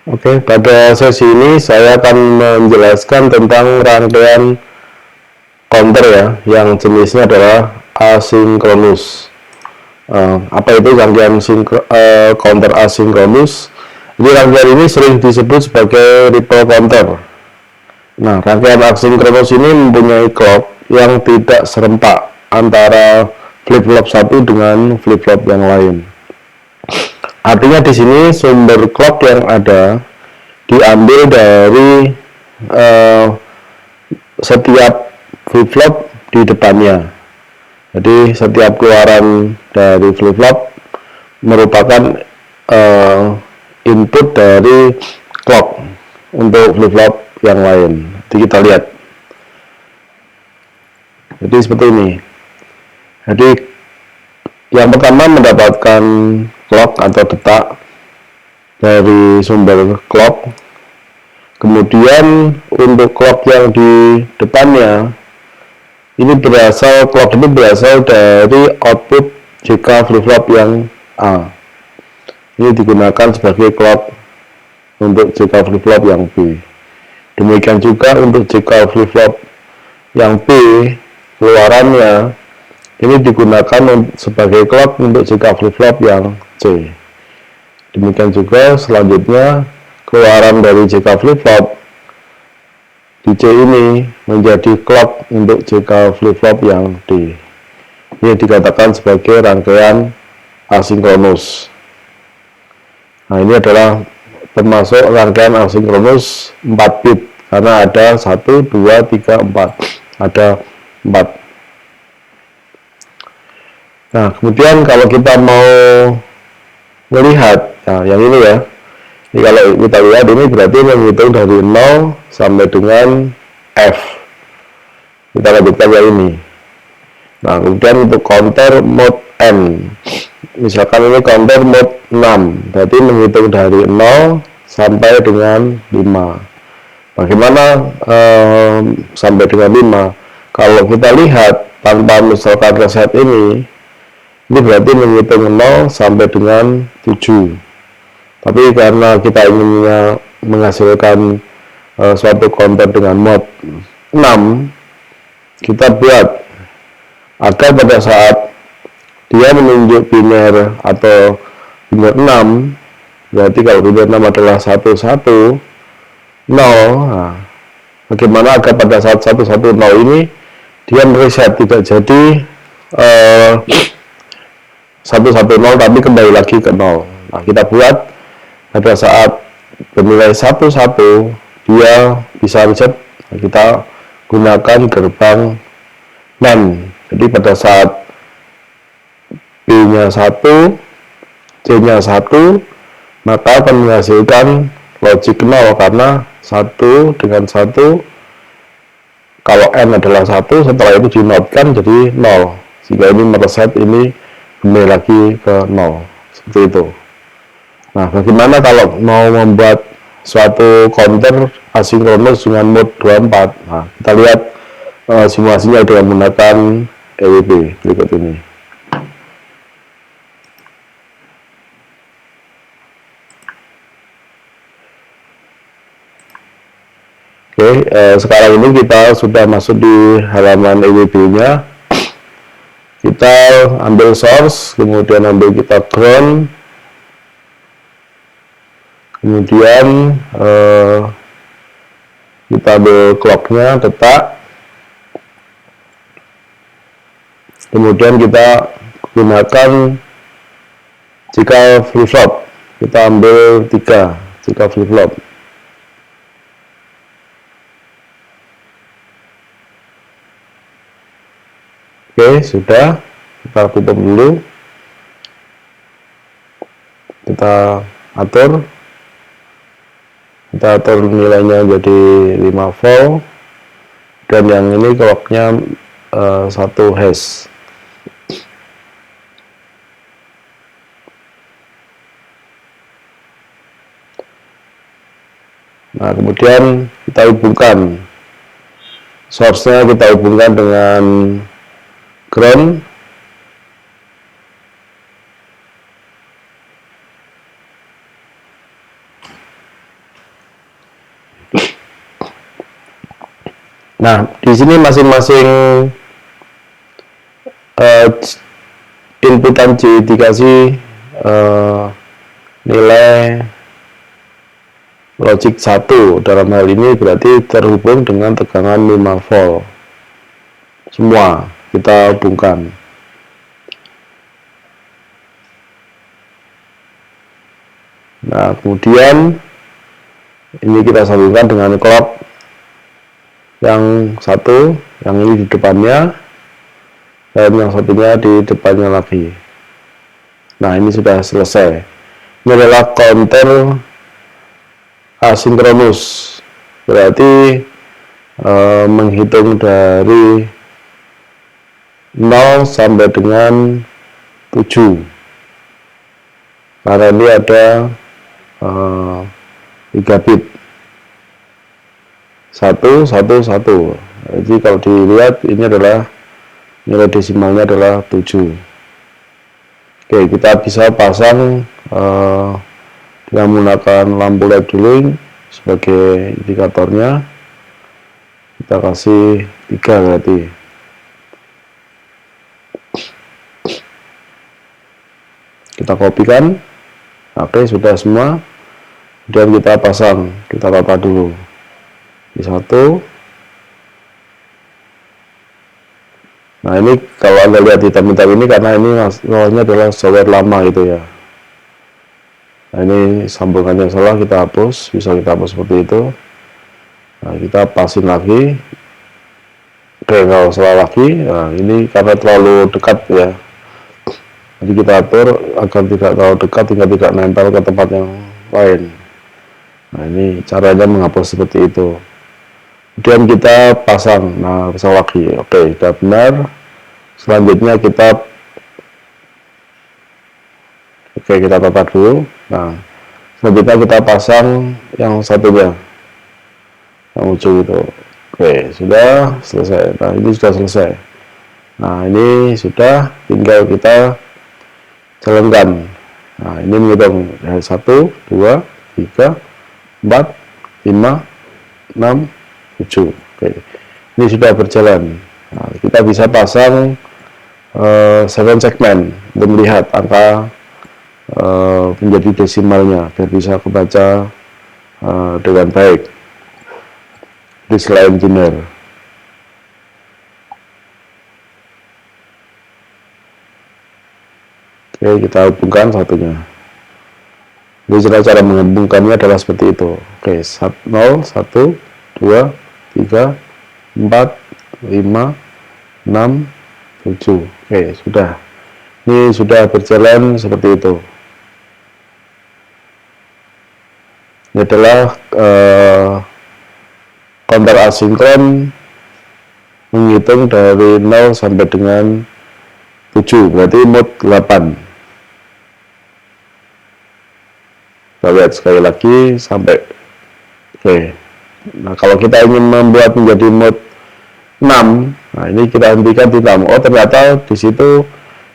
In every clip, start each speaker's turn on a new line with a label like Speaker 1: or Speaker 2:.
Speaker 1: Oke, pada sesi ini saya akan menjelaskan tentang rangkaian counter ya, yang jenisnya adalah asinkronus. Apa itu rangkaian counter asinkronus? Jadi rangkaian ini sering disebut sebagai ripple counter. Nah, rangkaian asinkronus ini mempunyai clock yang tidak serempak antara flip-flop satu dengan flip-flop yang lain. Artinya di sini sumber clock yang ada diambil dari uh, setiap flip-flop di depannya. Jadi setiap keluaran dari flip-flop merupakan input dari clock untuk flip-flop yang lain. Jadi kita lihat. Jadi seperti ini. Jadi yang pertama mendapatkan clock atau detak dari sumber clock. Kemudian untuk clock yang di depannya ini clock ini berasal dari output JK flip-flop yang A. Ini digunakan sebagai clock untuk JK flip-flop yang B. Demikian juga untuk JK flip-flop yang B, keluarannya ini digunakan sebagai clock untuk JK flip-flop yang C. Demikian juga selanjutnya keluaran dari JK flip-flop di C ini menjadi clock untuk JK flip-flop yang D. Ini dikatakan sebagai rangkaian asinkronus. Nah, ini adalah termasuk rangkaian asinkronus 4 bit karena ada 1, 2, 3, 4. Ada 4. Nah, kemudian kalau kita mau melihat, nah yang ini ya. Jadi kalau kita lihat ini berarti menghitung dari 0 sampai dengan F. Kita lanjutkan yang ini. Nah, kemudian untuk counter mode N. Misalkan ini counter mode 6. Berarti menghitung dari 0 sampai dengan 5. Bagaimana sampai dengan 5? Kalau kita lihat tanpa misalkan reset ini berarti menghitung 0 sampai dengan 7. Tapi karena kita ingin menghasilkan suatu counter dengan mode 6, kita buat agar pada saat dia menunjuk biner atau biner 6, berarti kalau biner 6 adalah 11, 0. Nah, bagaimana agar pada saat 110 ini dia mereset, tidak jadi 110 tapi kembali lagi ke 0. Nah, kita buat pada saat bernilai 11 dia bisa reset. Nah, kita gunakan gerbang NAND. Jadi pada saat B-nya 1, C-nya 1, maka akan menghasilkan logic 0 karena 1 dengan 1, kalau N adalah 1, setelah itu dinotkan jadi 0. Sehingga ini mereset ini kembali lagi ke 0. Seperti itu. Nah, bagaimana kalau mau membuat suatu counter asinkronus dengan mode 24? Nah, kita lihat simulasinya dengan menggunakan EWB berikut ini. Oke, sekarang ini kita sudah masuk di halaman EWB-nya. Kita ambil source, kemudian ambil kita ground, kemudian kita ambil clock-nya, detak, kemudian kita gunakan jika flip-flop, kita ambil 3 jika flip-flop. Oke, sudah, kita tutup dulu, kita atur nilainya jadi 5 volt, dan yang ini clocknya 1 hash. Nah, kemudian kita hubungkan source-nya, kita hubungkan dengan ground, Nah, di sini masing-masing inputan C dikasih nilai logic 1. Dalam hal ini berarti terhubung dengan tegangan 5 volt. Semua kita hubungkan. Nah, kemudian ini kita sambungkan dengan clock yang satu, yang ini di depannya, dan yang satunya di depannya lagi. Nah, ini sudah selesai. Ini adalah counter asinkronus, berarti menghitung dari 0 sampai dengan 7, karena ini ada 3 bit 1, 1, 1. Jadi kalau dilihat ini adalah nilai desimalnya adalah 7. Oke, kita bisa pasang dengan menggunakan lampu LED dulu sebagai indikatornya. Kita kasih 3 berarti. Kita kopikan. Oke, sudah semua. Kemudian kita pasang, kita tata dulu. Di 1. Nah, ini kalau Anda lihat hitam-hitam ini karena ini masalahnya adalah software lama gitu ya. Nah, ini sambungannya salah, kita hapus, bisa kita hapus seperti itu. Nah, kita pasin lagi. Oke, kalau salah lagi. Nah, ini karena terlalu dekat ya. Jadi kita atur agar tidak terlalu dekat hingga tidak nempel ke tempat yang lain. Nah, ini caranya menghapus seperti itu. Kemudian kita pasang. Nah, pasang lagi. Oke, sudah benar. Selanjutnya kita tata dulu. Nah, selanjutnya kita pasang yang satunya, yang ujung itu. Oke, sudah selesai. Nah, ini sudah selesai. Nah, ini sudah, tinggal kita jalankan. Nah, ini menghitung dari 1, 2, 3, 4, 5, 6, 7. Oke, ini sudah berjalan. Nah, kita bisa pasang 7 segmen untuk melihat angka menjadi desimalnya biar bisa kebaca dengan baik di selain engineer. Oke, kita hubungkan satunya. Jadi cara menghubungkannya adalah seperti itu. Oke, 0, 1, 2, 3, 4, 5, 6, 7. Oke, sudah. Ini sudah berjalan seperti itu. Ini adalah counter asinkron menghitung dari 0 sampai dengan 7, berarti mode 8. Kita lihat sekali lagi sampai. Oke. Nah, kalau kita ingin membuat menjadi mode 6, nah ini kita hentikan di 6. Oh, ternyata di situ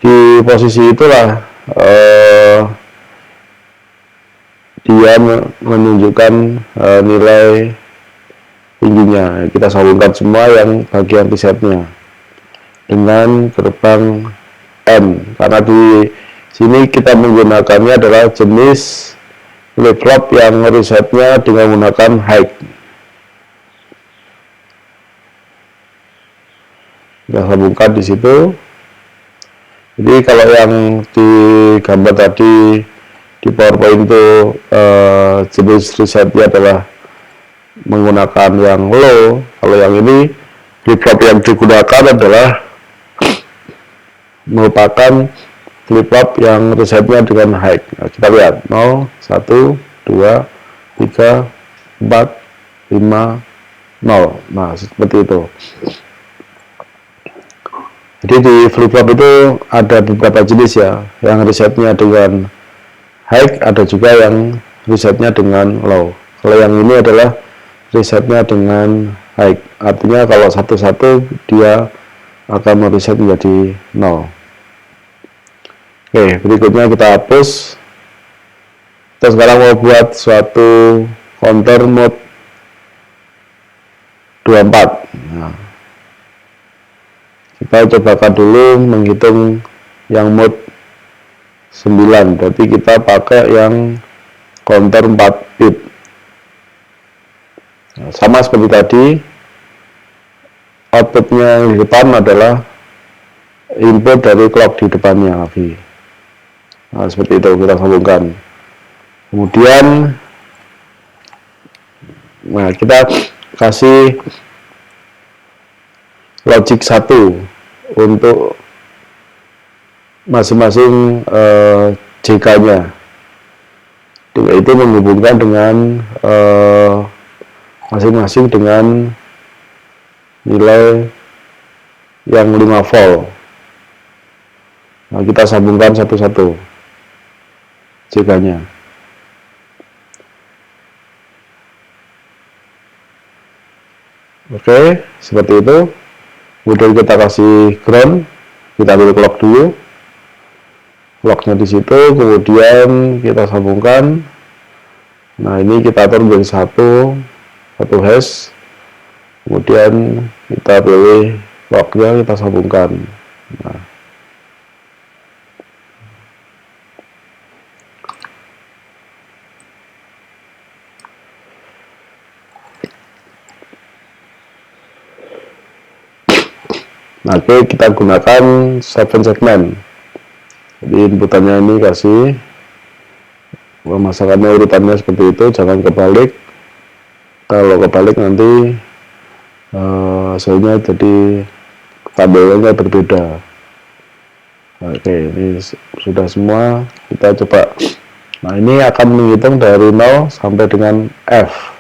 Speaker 1: di posisi itulah dia menunjukkan nilai tingginya. Kita sambungkan semua yang bagian resetnya dengan gerbang N, karena di sini kita menggunakannya adalah jenis flip-flop yang resetnya dengan menggunakan high. Kita sambungkan di situ. Jadi kalau yang di gambar tadi di PowerPoint itu jenis resetnya adalah menggunakan yang low. Kalau yang ini flip-flop yang digunakan adalah merupakan flip-flop yang resetnya dengan high. Nah, kita lihat 0, 1, 2, 3, 4, 5, 0. Nah, seperti itu. Jadi di flip-flop itu ada beberapa jenis ya, yang resetnya dengan high, ada juga yang resetnya dengan low. Kalau yang ini adalah resetnya dengan high, artinya kalau satu-satu dia akan mereset menjadi 0. Oke, berikutnya kita hapus. Kita sekarang mau buat suatu counter mode 24. Nah, kita cobakan dulu menghitung yang mode 9, berarti kita pakai yang counter 4 bit. Nah, sama seperti tadi, outputnya di depan adalah input dari clock di depannya lagi. Nah, seperti itu kita sambungkan. Kemudian nah, kita kasih logic 1 untuk masing-masing JK-nya. Itu menghubungkan dengan masing-masing dengan nilai yang 5 volt. Nah, kita sambungkan satu-satu JK-nya. Oke, seperti itu. Kemudian kita kasih ground, kita ambil clock dulu. Clocknya di situ, kemudian kita sambungkan. Nah, ini kita atur menjadi satu hash. Kemudian kita pilih clocknya, kita sambungkan. Nah, oke, kita gunakan 7 segmen. Jadi inputannya ini kasih, pemasangannya urutannya seperti itu, jangan kebalik. Kalau kebalik nanti hasilnya jadi tabelnya berbeda. Oke, ini sudah semua, kita coba. Nah, ini akan menghitung dari 0 sampai dengan F.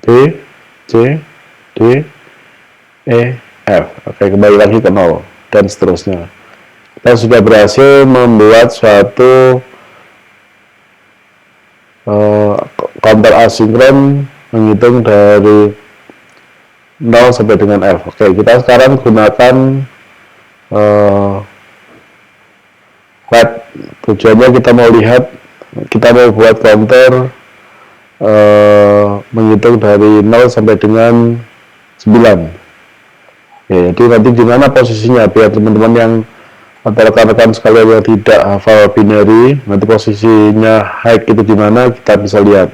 Speaker 1: D, C, D, E, F. Oke, kembali lagi ke 0 dan seterusnya. Kita sudah berhasil membuat suatu counter asinkron menghitung dari 0 sampai dengan F. Oke, kita sekarang gunakan web. Tujuannya kita mau lihat, kita mau buat counter menghitung dari 0 sampai dengan 9. Ya, jadi nanti gimana posisinya biar teman-teman yang atau rekan-rekan sekalian yang tidak hafal binary, nanti posisinya high itu gimana kita bisa lihat.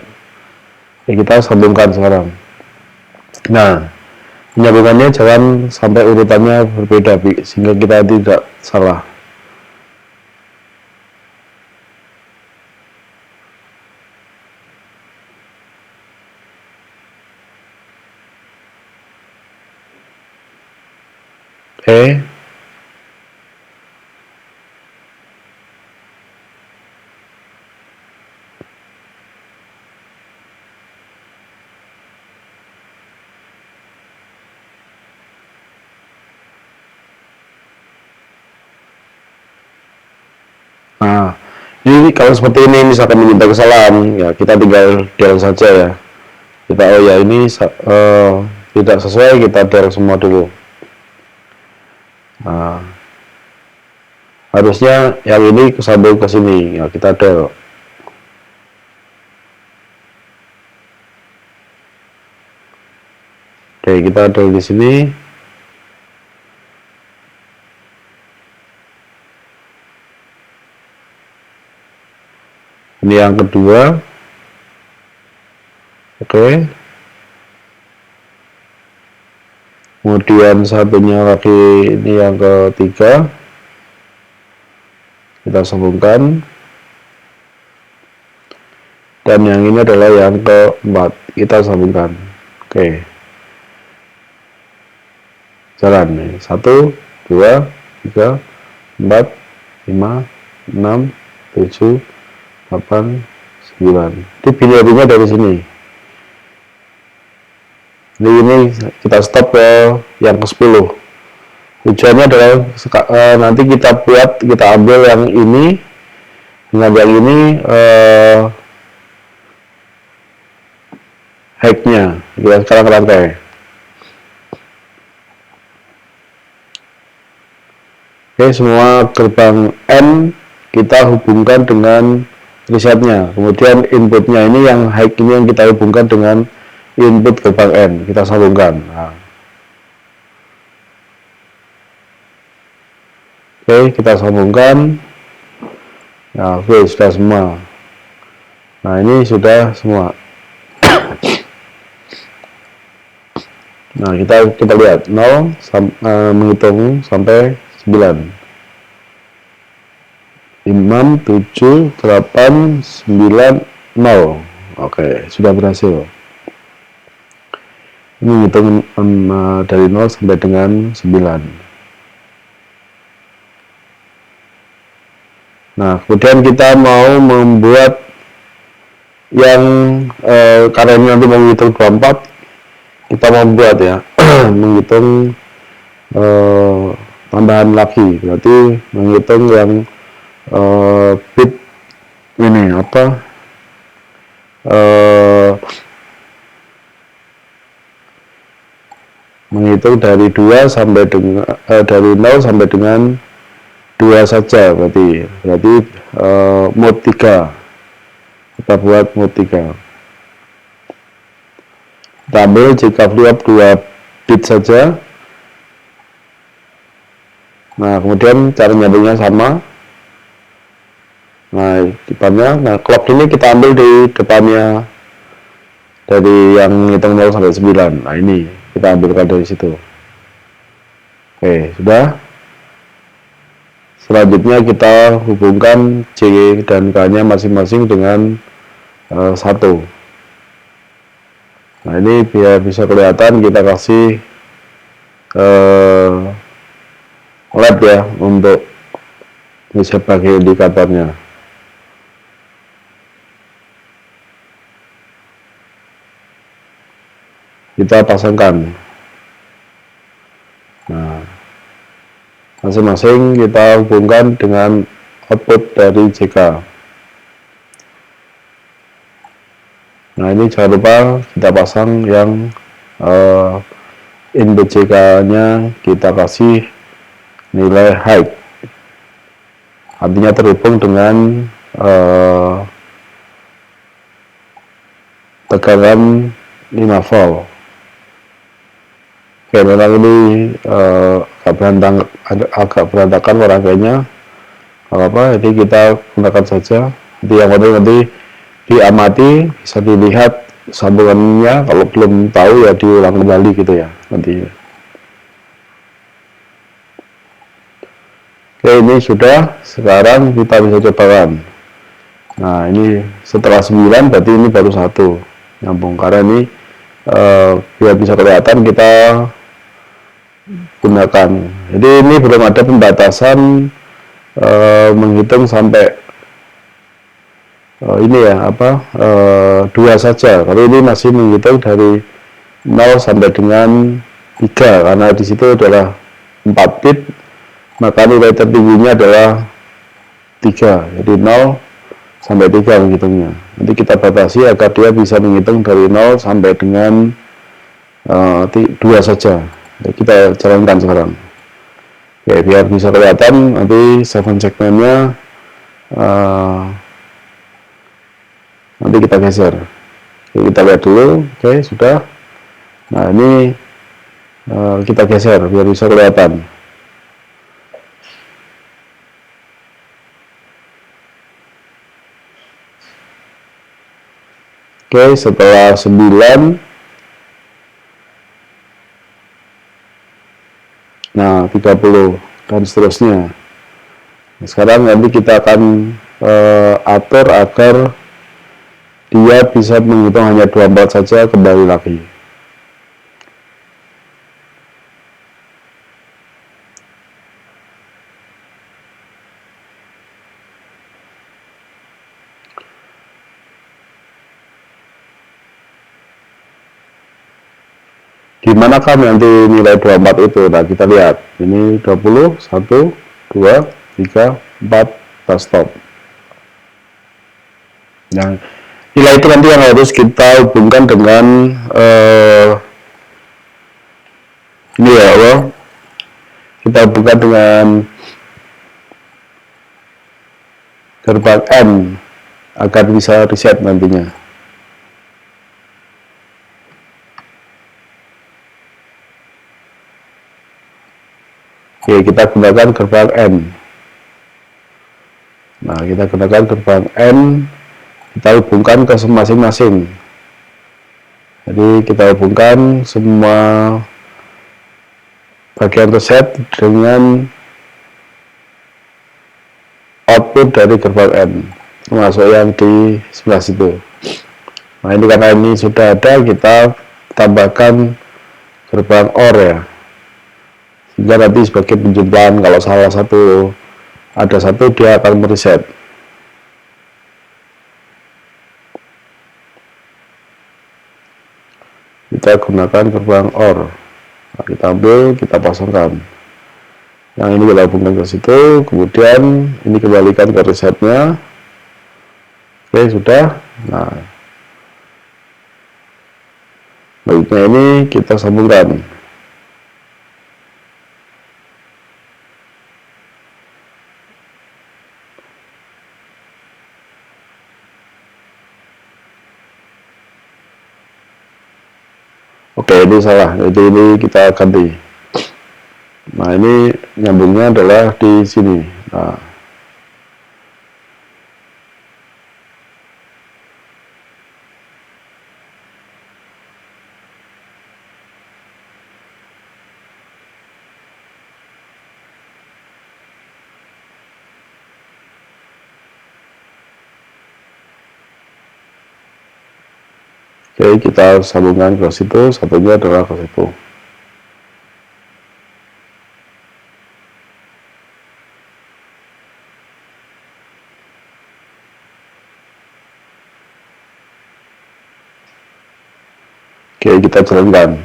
Speaker 1: Ya, kita sambungkan sekarang. Nah, penyambungannya jangan sampai urutannya berbeda sehingga kita tidak salah. Oke. Nah, ini kalau seperti ini misalkan meminta kesalahan, ya kita tinggal del saja ya. Kita oh ya ini tidak sesuai, kita del semua dulu. Nah, harusnya yang ini kesambung ke sini, ya kita del. Oke, kita del di sini. Ini yang kedua. Oke. Kemudian satunya lagi ini yang ketiga, kita sambungkan, dan yang ini adalah yang keempat, kita sambungkan. Oke, jalan nih, 1, 2, 3, 4, 5, 6, 7, 8, 9. Itu binary-nya dari sini. Ini kita stop ke yang ke-10. Tujuannya adalah nanti kita buat, kita ambil yang ini dengan yang ini hack-nya. Kita sekarang rantai. Oke, semua gerbang N kita hubungkan dengan resetnya. Kemudian inputnya ini yang high ini yang kita hubungkan dengan input gerbang N, kita sambungkan. Nah. Oke, kita sambungkan. Nah, oke, sudah semua. Nah, ini sudah semua. Nah, kita lihat 0 menghitung sampai 9. 5, 7, 8, 9, 0. Oke, sudah berhasil. Ini menghitung dari 0 sampai dengan 9. Nah, kemudian kita mau membuat yang karena ini nanti menghitung 24, kita membuat ya menghitung tambahan lagi, berarti menghitung yang bit ini apa menghitung dari 2 sampai dengan dari 0 sampai dengan 2 saja, berarti mode 3 kita buat mode 3. Kita ambil jika flip 2 bit saja. Nah, kemudian cara nyambungnya sama. Nah, depannya, nah clock ini kita ambil di depannya dari yang hitung 0 sampai 9. Nah, ini kita ambilkan dari situ. Oke, sudah. Selanjutnya kita hubungkan C dan K-nya masing-masing dengan 1. Nah, ini biar bisa kelihatan kita kasih LED ya untuk bisa pakai indikatornya. Kita pasangkan. Nah, masing-masing kita hubungkan dengan output dari JK. Nah, ini jangan lupa kita pasang yang input JK-nya kita kasih nilai high, artinya terhubung dengan tegangan 5 volt. Oke, memang ini agak berantakan warnanya, apa, jadi kita gunakan saja. Jadi yang penting nanti diamati, bisa dilihat sambungannya, kalau belum tahu ya diulang kembali gitu ya nanti. Oke, ini sudah, sekarang kita bisa cobakan. Nah, ini setelah 9 berarti ini baru 1 nyambung, karena ini biar bisa kelihatan kita gunakan. Jadi ini belum ada pembatasan menghitung sampai ini ya apa 2 saja. Kalau ini masih menghitung dari 0 sampai dengan 3, karena di situ adalah 4 bit, maka nilai tertingginya adalah 3. Jadi 0 sampai 3 menghitungnya. Nanti kita batasi agar dia bisa menghitung dari 0 sampai dengan 2 saja. Jadi kita jalankan sekarang. Oke, biar bisa kelihatan nanti 7 segmennya nanti kita geser. Oke, kita lihat dulu. Oke, sudah. Nah, ini kita geser biar bisa kelihatan. Oke, setelah 9, nah 30 dan seterusnya. Nah, sekarang nanti kita akan atur agar dia bisa menghitung hanya 24 saja, kembali lagi. Di manakah nanti nilai 24 itu? Nah, kita lihat. Ini 20, 1, 2, 3, 4, kita stop. Nah, nilai itu nanti yang harus kita hubungkan dengan ini ya, kita hubungkan dengan gerbang N agar bisa reset nantinya. Oke, kita gunakan gerbang N. Nah, kita gunakan gerbang N, kita hubungkan ke masing-masing. Jadi kita hubungkan semua bagian reset dengan output dari gerbang N, termasuk yang di sebelah situ. Nah, ini karena ini sudah ada, kita tambahkan gerbang OR ya, sehingga nanti sebagai penjumlahan kalau salah satu ada satu dia akan mereset. Kita gunakan gerbang OR. Nah, kita ambil, kita pasangkan. Yang ini kita hubungkan ke situ, kemudian ini kembalikan ke resetnya. Oke, sudah. Nah, baiknya ini kita sambungkan. Oke, ini salah, jadi ini kita ganti. Nah, ini nyambungnya adalah di sini. Nah, oke, kita sambungkan ke situ, satunya adalah ke situ. Oke, kita jalankan.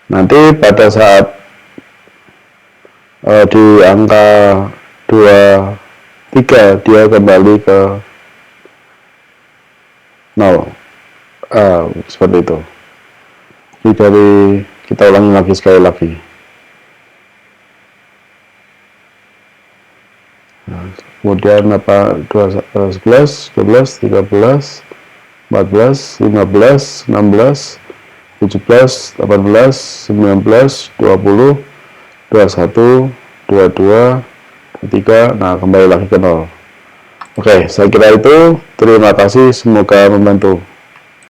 Speaker 1: Nanti pada saat di angka 23 dia kembali ke 0, seperti itu. Jadi dari kita ulangi lagi sekali lagi. Nah, kemudian apa 11, 12, 13, 14, 15, 16, 17, 18, 19, 20, 21, 22, 23, nah kembali lagi ke 0. Oke, saya kira itu. Terima kasih, semoga membantu.